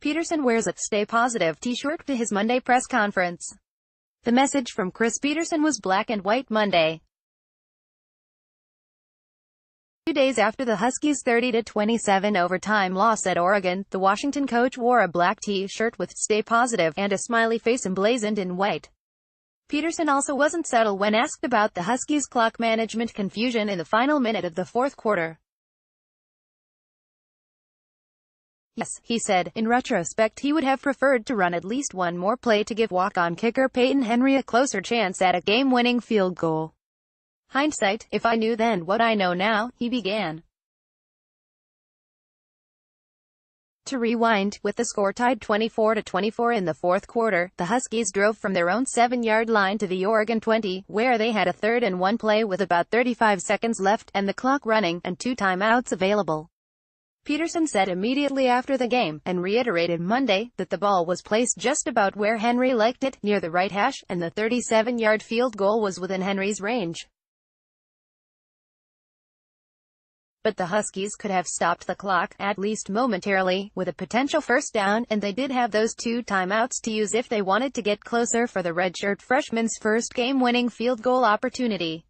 Petersen wears a "Stay Positive" t-shirt to his Monday press conference. The message from Chris Petersen was black and white Monday. 2 days after the Huskies' 30-27 overtime loss at Oregon, the Washington coach wore a black t-shirt with "Stay Positive" and a smiley face emblazoned in white. Petersen also wasn't subtle when asked about the Huskies' clock management confusion in the final minute of the fourth quarter. Yes, he said, in retrospect he would have preferred to run at least one more play to give walk-on kicker Peyton Henry a closer chance at a game-winning field goal. Hindsight, if I knew then what I know now, he began. To rewind, with the score tied 24-24 in the fourth quarter, the Huskies drove from their own 7-yard line to the Oregon 20, where they had a 3rd-and-1 play with about 35 seconds left, and the clock running, and 2 timeouts available. Petersen said immediately after the game, and reiterated Monday, that the ball was placed just about where Henry liked it, near the right hash, and the 37-yard field goal was within Henry's range. But the Huskies could have stopped the clock, at least momentarily, with a potential first down, and they did have those 2 timeouts to use if they wanted to get closer for the redshirt freshman's first game-winning field goal opportunity.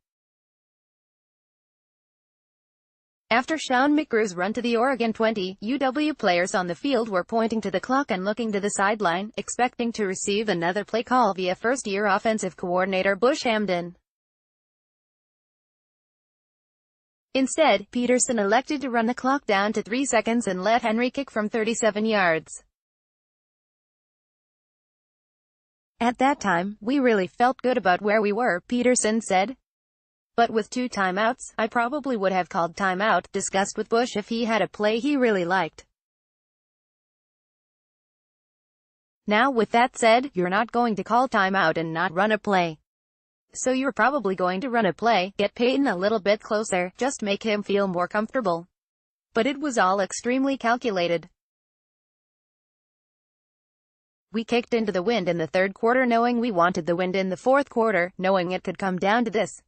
After Sean McGrew's run to the Oregon 20, UW players on the field were pointing to the clock and looking to the sideline, expecting to receive another play call via first-year offensive coordinator Bush Hamdan. Instead, Petersen elected to run the clock down to 3 seconds and let Henry kick from 37 yards. At that time, we really felt good about where we were, Petersen said. But with 2 timeouts, I probably would have called timeout, discussed with Bush if he had a play he really liked. Now with that said, you're not going to call timeout and not run a play. So you're probably going to run a play, get Peyton a little bit closer, just make him feel more comfortable. But it was all extremely calculated. We kicked into the wind in the third quarter knowing we wanted the wind in the fourth quarter, knowing it could come down to this.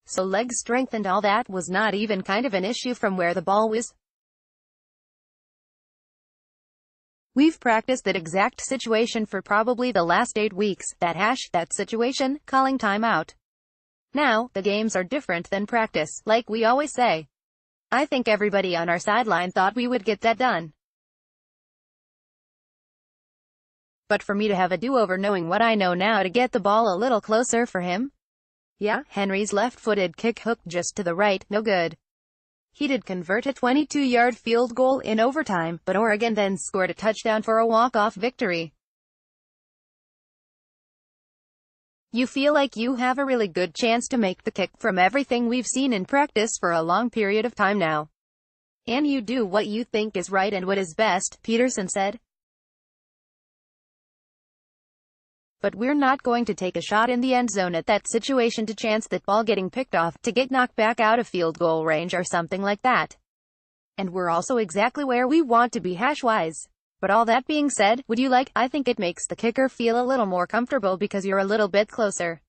So leg strength and all that was not even kind of an issue from where the ball was. We've practiced that exact situation for probably the last 8 weeks, that situation, calling timeout. Now, the games are different than practice, like we always say. I think everybody on our sideline thought we would get that done. But for me to have a do-over knowing what I know now to get the ball a little closer for him? Yeah, Henry's left-footed kick hooked just to the right, no good. He did convert a 22-yard field goal in overtime, but Oregon then scored a touchdown for a walk-off victory. You feel like you have a really good chance to make the kick from everything we've seen in practice for a long period of time now. And you do what you think is right and what is best, Petersen said. But we're not going to take a shot in the end zone at that situation to chance that ball getting picked off, to get knocked back out of field goal range or something like that. And we're also exactly where we want to be hash-wise. But all that being said, I think it makes the kicker feel a little more comfortable because you're a little bit closer.